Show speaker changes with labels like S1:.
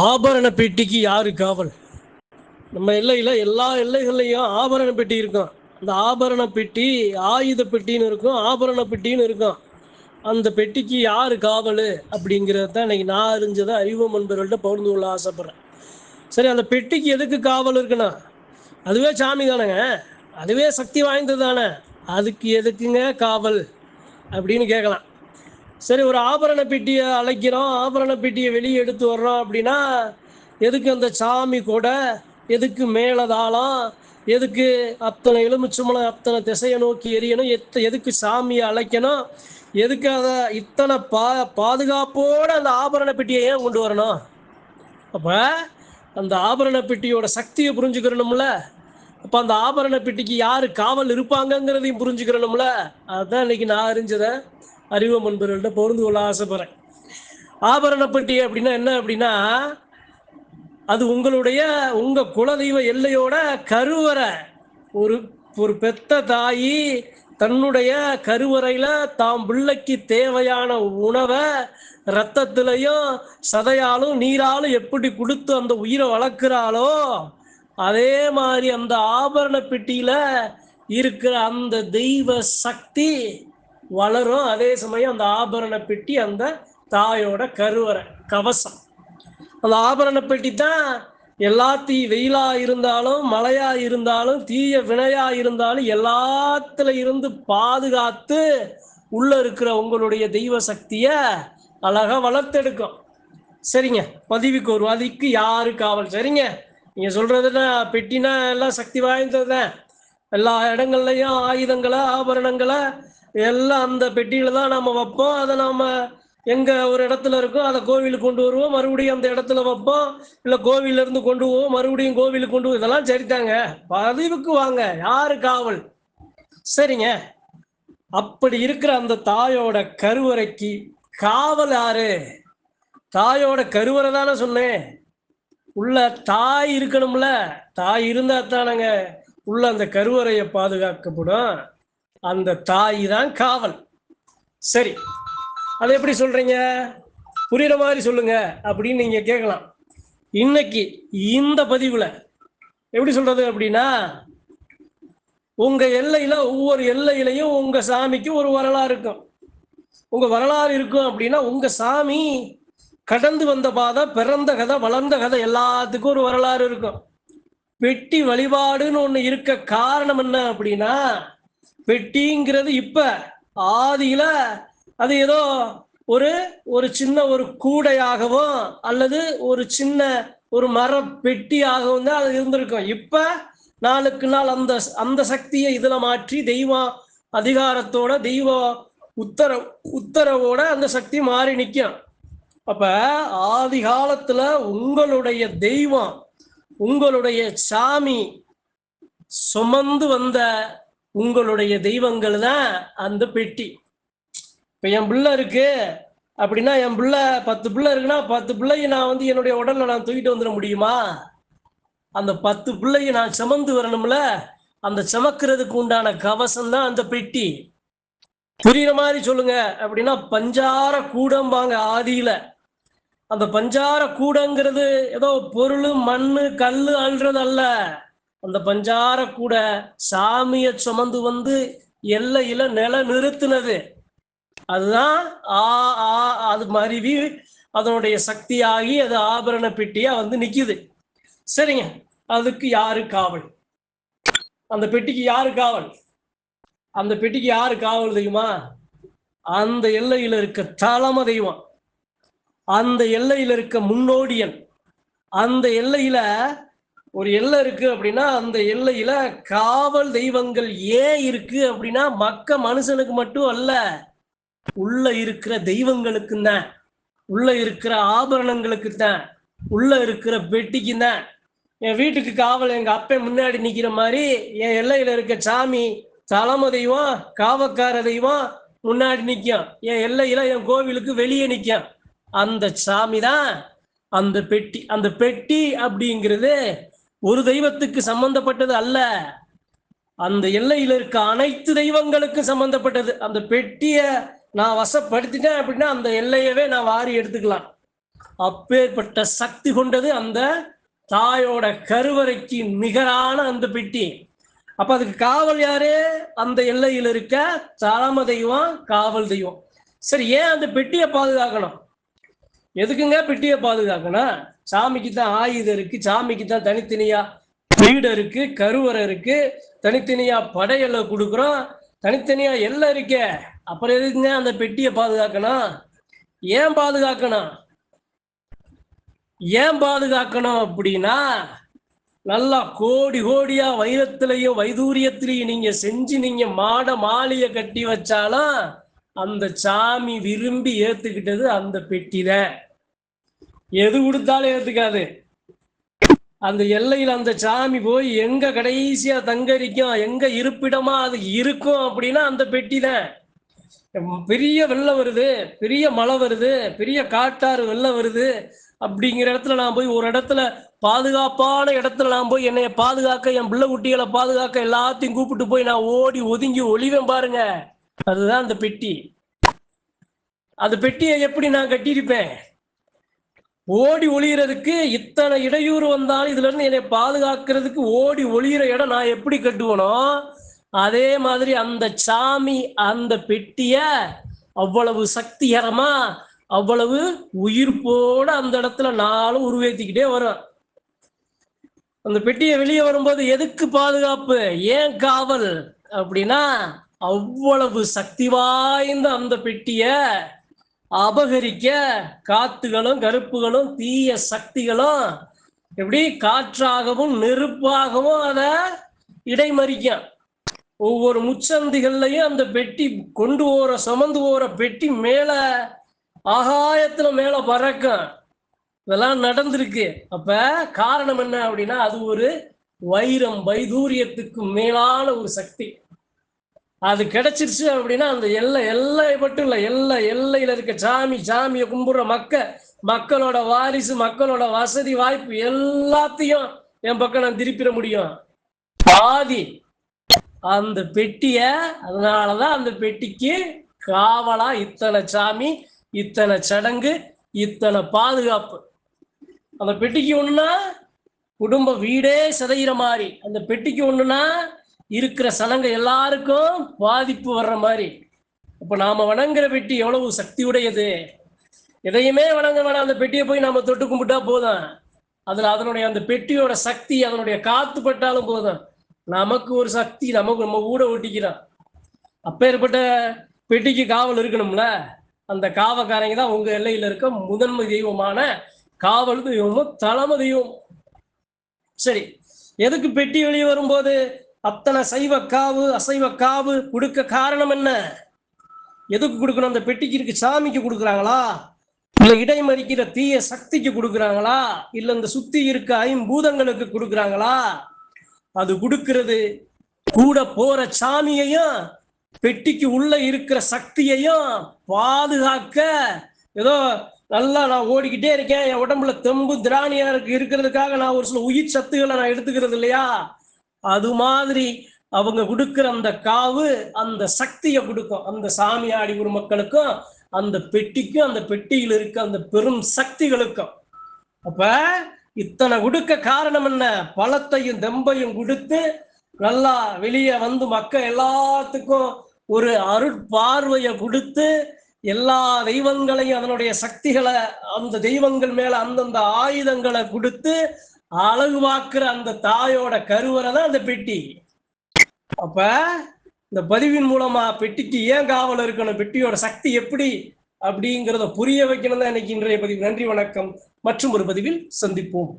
S1: ஆபரண பெட்டிக்கு யாரு காவல்? நம்ம எல்லையில் எல்லா எல்லைகள்லையும் ஆபரண பெட்டி இருக்கும். அந்த ஆபரண பெட்டி ஆயுத பெட்டின்னு இருக்கும், ஆபரண பெட்டின்னு இருக்கும். அந்த பெட்டிக்கு யாரு காவல் அப்படிங்கிறது தான் இன்னைக்கு நான் அறிஞ்சதை அறிவு நண்பர்கள்ட்ட பகிர்ந்து கொள்ள ஆசைப்படுறேன். சரி, அந்த பெட்டிக்கு எதுக்கு காவல் இருக்குன்னா, அதுவே சாமி தானேங்க, அதுவே சக்தி வாய்ந்தது தானே, அதுக்கு எதுக்குங்க காவல் அப்படின்னு கேட்கலாம். சரி, ஒரு ஆபரண பெட்டியை அழைக்கிறோம், ஆபரண பெட்டியை வெளியே எடுத்து வர்றோம் அப்படின்னா எதுக்கு அந்த சாமி கூட, எதுக்கு மேலதாளம், எதுக்கு அத்தனை எலுமிச்சம்பழம் அத்தனை திசையை நோக்கி எரியணும், எதுக்கு சாமியை அழைக்கணும், எதுக்கு அதை இத்தனை பாதுகாப்போடு அந்த ஆபரண பெட்டியை ஏன் கொண்டு வரணும்? அப்போ அந்த ஆபரண பெட்டியோட சக்தியை புரிஞ்சுக்கிறணும்ல. அப்போ அந்த ஆபரண பெட்டிக்கு யார் காவல் இருப்பாங்கங்கிறதையும் புரிஞ்சுக்கிறணும்ல. அதுதான் இன்னைக்கு நான் அறிஞ்சதை அறிவு நண்பர்கள்ட்ட பகிர்ந்து கொள்ள ஆசைப்படுறேன். ஆபரண பெட்டி அப்படின்னா என்ன அப்படின்னா, அது உங்க குலதெய்வ எல்லையோட கருவறை. ஒரு பெத்த தாயி தன்னுடைய கருவறையில தாம் பிள்ளைக்கு தேவையான உணவை ரத்தத்திலையும் சதையாலும் நீராலும் எப்படி கொடுத்து அந்த உயிரை வளர்க்குறாளோ, அதே மாதிரி அந்த ஆபரண பெட்டியில இருக்கிற அந்த தெய்வ சக்தி வளரும். அதே சமயம் அந்த ஆபரண பெட்டி அந்த தாயோட கருவறை கவசம். அந்த ஆபரண பெட்டி தான் எல்லாத்தையும், வெயிலா இருந்தாலும் மழையா இருந்தாலும் தீய வினையா இருந்தாலும் எல்லாத்துல இருந்து பாதுகாத்து உள்ள இருக்கிற உங்களுடைய தெய்வ சக்திய அழகா வளர்த்தெடுக்கும். சரிங்க, பதிவுக்கு ஒரு அதுக்கு யாரு காவல்? சரிங்க, நீங்க சொல்றதுன்னா பெட்டினா எல்லாம் சக்தி வாய்ந்ததுதான். எல்லா இடங்கள்லையும் ஆயுதங்களை ஆபரணங்களை எல்லாம் அந்த பெட்டியில தான் நம்ம வைப்போம். அதை நாம எங்க ஒரு இடத்துல இருக்கோம், அதை கோவிலுக்கு கொண்டு வருவோம், மறுபடியும் அந்த இடத்துல வைப்போம். இல்லை கோவில இருந்து கொண்டு போவோம், மறுபடியும் கோவிலுக்கு கொண்டு போவோம். இதெல்லாம் சரித்தாங்க. பதிவுக்கு வாங்க, யாரு காவல்? சரிங்க, அப்படி இருக்கிற அந்த தாயோட கருவறைக்கு காவல் யாரு? தாயோட கருவறை தானே சொன்னேன். உள்ள தாய் இருக்கணும்ல. தாய் இருந்தா தானங்க உள்ள அந்த கருவறையை பாதுகாக்கப்படும். அந்த தாய் தான் காவல். சரி, அதை எப்படி சொல்றீங்க? புரியுற மாதிரி சொல்லுங்க அப்படின்னு நீங்க கேட்கலாம். இன்னைக்கு இந்த பதிவுல எப்படி சொல்றது அப்படின்னா, உங்க எல்லையில ஒவ்வொரு எல்லையிலையும் உங்க சாமிக்கு ஒரு வரலாறு இருக்கும். உங்க வரலாறு இருக்கும் அப்படின்னா உங்க சாமி கடந்து வந்த பாதை, பிறந்த கதை, வளர்ந்த கதை எல்லாத்துக்கும் ஒரு வரலாறு இருக்கும். பெட்டி வழிபாடுன்னு ஒண்ணு இருக்க காரணம் என்ன அப்படின்னா, பெட்டிங்கிறது இப்ப ஆதியில அது ஏதோ ஒரு சின்ன ஒரு கூடையாகவும் அல்லது ஒரு சின்ன ஒரு மர பெட்டியாகவும் தான் அது இருந்திருக்கும். இப்ப நாளுக்கு நாள் அந்த சக்தியை இதுல மாற்றி தெய்வ அதிகாரத்தோட தெய்வ உத்தரவோட அந்த சக்தி மாறி நிற்கும். அப்ப ஆதி காலத்துல உங்களுடைய தெய்வம், உங்களுடைய சாமி சுமந்து வந்த உங்களுடைய தெய்வங்கள் தான் அந்த பெட்டி. இப்ப என் பிள்ளை இருக்கு அப்படின்னா, என் பிள்ளை 10 பிள்ளை இருக்குன்னா 10 பிள்ளையை நான் என்னுடைய உடல்ல நான் தூக்கிட்டு வந்துட முடியுமா? அந்த 10 பிள்ளையை நான் சுமந்து வரணும்ல. அந்த சுமக்கிறதுக்கு உண்டான கவசம் தான் அந்த பெட்டி. புரியுற மாதிரி சொல்லுங்க அப்படின்னா, பஞ்சார கூடம்பாங்க ஆதியில. அந்த பஞ்சார கூடங்கிறது ஏதோ பொருள் மண்ணு கல்லு அல்றது அல்ல. அந்த பஞ்சார கூட சாமியை சுமந்து வந்து எல்லையில நில நிறுத்தினது. அதுதான் அது மருவி அதனுடைய சக்தியாகி அது ஆபரண பெட்டியா நிக்குது. சரிங்க, அதுக்கு யாரு காவல்? அந்த பெட்டிக்கு யாரு காவல்? அந்த பெட்டிக்கு யாரு காவல் தெரியுமா? அந்த எல்லையில இருக்க தலைமை தெய்வம், அந்த எல்லையில இருக்க முன்னோடியன். அந்த எல்லையில ஒரு எல்லை இருக்கு அப்படின்னா அந்த எல்லையில காவல் தெய்வங்கள் ஏன் இருக்கு அப்படின்னா, மனுஷனுக்கு மட்டும் அல்ல, உள்ள இருக்கிற தெய்வங்களுக்கு தான், உள்ள இருக்கிற ஆபரணங்களுக்கு தான், உள்ள இருக்கிற பெட்டிக்கு தான். என் வீட்டுக்கு காவல் எங்க அப்பா முன்னாடி நிக்கிற மாதிரி என் எல்லையில இருக்க சாமி தலைமை தெய்வம் காவக்கார தெய்வம் முன்னாடி நிற்கும். என் எல்லையில என் கோவிலுக்கு வெளியே நிற்கும். அந்த சாமி தான் அந்த பெட்டி. அந்த பெட்டி அப்படிங்கிறது ஒரு தெய்வத்துக்கு சம்பந்தப்பட்டது அல்ல, அந்த எல்லையில இருக்க அனைத்து தெய்வங்களுக்கு சம்பந்தப்பட்டது. அந்த பெட்டியை நான் வசப்படுத்திட்டேன் அப்படின்னா அந்த எல்லையவே நான் வாரி எடுத்துக்கலாம். அப்பேற்பட்ட சக்தி கொண்டது அந்த தாயோட கருவறைக்கு நிகரான அந்த பெட்டி. அப்ப அதுக்கு காவல் யாரு? அந்த எல்லையில் இருக்க தலைமை தெய்வம், காவல் தெய்வம். சரி, ஏன் அந்த பெட்டியை பாதுகாக்கணும்? எதுக்குங்க பெட்டியை பாதுகாக்கணும்? சாமிக்கு தான் ஆயுதம் இருக்கு, சாமிக்கு தான் தனித்தனியா வீடு இருக்கு, கருவறை இருக்கு, தனித்தனியா படையலை கொடுக்குறோம், தனித்தனியா எல்லாம் இருக்கே. அப்புறம் எதுக்குங்க அந்த பெட்டியை பாதுகாக்கணும்? ஏன் பாதுகாக்கணும்? ஏன் பாதுகாக்கணும் அப்படின்னா, நல்லா கோடி கோடியா வைரத்திலையும் வைதூரியத்திலையும் நீங்க செஞ்சு நீங்க மாளிகை கட்டி வச்சாலும் அந்த சாமி விரும்பி ஏத்துக்கிட்டது அந்த பெட்டி தான். எது கொடுத்தாலும் ஏத்துக்காது. அந்த எல்லையில் அந்த சாமி போய் எங்க கடைசியா தங்கரிக்கும், எங்க இருப்பிடமா அது இருக்கும் அப்படின்னா அந்த பெட்டி தான். பெரிய வெள்ளம் வருது, பெரிய மழை வருது, பெரிய காட்டாறு வெள்ளம் வருது அப்படிங்கிற இடத்துல நான் போய் ஒரு இடத்துல பாதுகாப்பான இடத்துல நான் போய் என்னைய பாதுகாக்க, என் பிள்ளை குட்டிகளை பாதுகாக்க எல்லாத்தையும் கூப்பிட்டு போய் நான் ஓடி ஒதுங்கி ஒளிவேன் பாருங்க. அதுதான் அந்த பெட்டி. அந்த பெட்டியை எப்படி நான் கட்டியிருப்பேன்? ஓடி ஒளியறதுக்கு இத்தனை இடையூறு வந்தாலும் இதுல இருந்து என்னை பாதுகாக்கிறதுக்கு ஓடி ஒளியிற இடம் நான் எப்படி கட்டுவனோ அதே மாதிரி அந்த சாமி அந்த பெட்டிய அவ்வளவு சக்திகரமா அவ்வளவு உயிர்ப்போட அந்த இடத்துல நாளும் உருவேத்திக்கிட்டே வரும். அந்த பெட்டியை வெளியே வரும்போது எதுக்கு பாதுகாப்பு, ஏன் காவல் அப்படின்னா, அவ்வளவு சக்தி வாய்ந்த அந்த பெட்டிய அபகரிக்க காத்துகளும் கருப்புகளும் தீய சக்திகளும் எப்படி காற்றாகவும் நெருப்பாகவும் அதை இடைமறிக்கும். ஒவ்வொரு முச்சந்திகள்லையும் அந்த பெட்டி கொண்டு போற சுமந்து போற பெட்டி மேல ஆகாயத்துல மேல பறக்கும். இதெல்லாம் நடந்திருக்கு. அப்ப காரணம் என்ன அப்படின்னா, அது ஒரு வைரம் வைதூரியத்துக்கு மேலான ஒரு சக்தி. அது கிடைச்சிருச்சு அப்படின்னா அந்த எல்லை மட்டும் இல்லை, எல்லையில இருக்க சாமியை கும்பிடுற மக்களோட வாரிசு, மக்களோட வசதி வாய்ப்பு எல்லாத்தையும் என் பக்கம் நான் திருப்பிட முடியும். பாதி அந்த பெட்டிய, அதனாலதான் அந்த பெட்டிக்கு காவலா இத்தனை சாமி, இத்தனை சடங்கு, இத்தனை பாதுகாப்பு. அந்த பெட்டிக்கு ஒண்ணுனா குடும்ப வீடே சிதைகிற மாதிரி, அந்த பெட்டிக்கு ஒண்ணுனா இருக்கிற சனங்க எல்லாருக்கும் பாதிப்பு வர்ற மாதிரி. அப்ப நாம வணங்குற பெட்டி எவ்வளவு சக்தி உடையது. எதையுமே வணங்க வேணாம், அந்த பெட்டியை போய் நாம தொட்டு கும்பிட்டா போதும். அதுல அதனுடைய அந்த பெட்டியோட சக்தி, அதனுடைய காத்து பட்டாலும் போதும், நமக்கு ஒரு சக்தி நம்ம ஊட ஒட்டிக்கிறோம். அப்பேற்பட்ட பெட்டிக்கு காவல் இருக்கணும்ல. அந்த காவக்காரங்க தான் உங்க எல்லையில இருக்க முதன்மை தெய்வமான காவல் தெய்வமும் தலைமை தெய்வம். சரி, எதுக்கு பெட்டி வெளியே வரும்போது அத்தனை சைவ காவு அசைவ காவு கொடுக்க காரணம் என்ன? எதுக்கு கொடுக்கணும்? அந்த பெட்டிக்கு இருக்கு சாமிக்கு கொடுக்குறாங்களா, இல்ல இடைமறிக்கிற தீய சக்திக்கு கொடுக்குறாங்களா, இல்ல இந்த சுத்தி இருக்க ஐம்பூதங்களுக்கு கொடுக்குறாங்களா? அது கொடுக்கிறது கூட போற சாமியையும் பெட்டிக்கு உள்ள இருக்கிற சக்தியையும் பாதுகாக்க. ஏதோ நல்லா நான் ஓடிக்கிட்டே இருக்கேன், என் உடம்புல தெம்பு திராணியா இருக்கிறதுக்காக நான் ஒரு சில உயிர் சத்துக்களை நான் எடுத்துக்கிறது இல்லையா? அது மாதிரி அவங்க கொடுக்கிற அந்த காவு அந்த சக்தியை கொடுக்கும். அந்த சாமியாடி ஒரு மக்களுக்கும் அந்த பெட்டிக்கும் அந்த பெட்டியில் இருக்க அந்த பெரும் சக்திகளுக்கும். அப்ப இத்தனை கொடுக்க காரணம் என்ன? பழத்தையும் தெம்பையும் கொடுத்து நல்லா வெளியே வந்து மக்கள் எல்லாத்துக்கும் ஒரு அருட்பார்வையை கொடுத்து எல்லா தெய்வங்களையும் அதனுடைய சக்திகளை அந்த தெய்வங்கள் மேல அந்தந்த ஆயுதங்களை கொடுத்து அழகு பார்க்கிற அந்த தாயோட கருவறை தான் அந்த பெட்டி. அப்ப இந்த பதிவின் மூலமா பெட்டிக்கு ஏன் காவல் இருக்கணும், பெட்டியோட சக்தி எப்படி அப்படிங்கிறத புரிய வைக்கணும் தான் இன்னைக்கு இன்றைய பதிவு. நன்றி, வணக்கம். மற்றும் ஒரு பதிவில் சந்திப்போம்.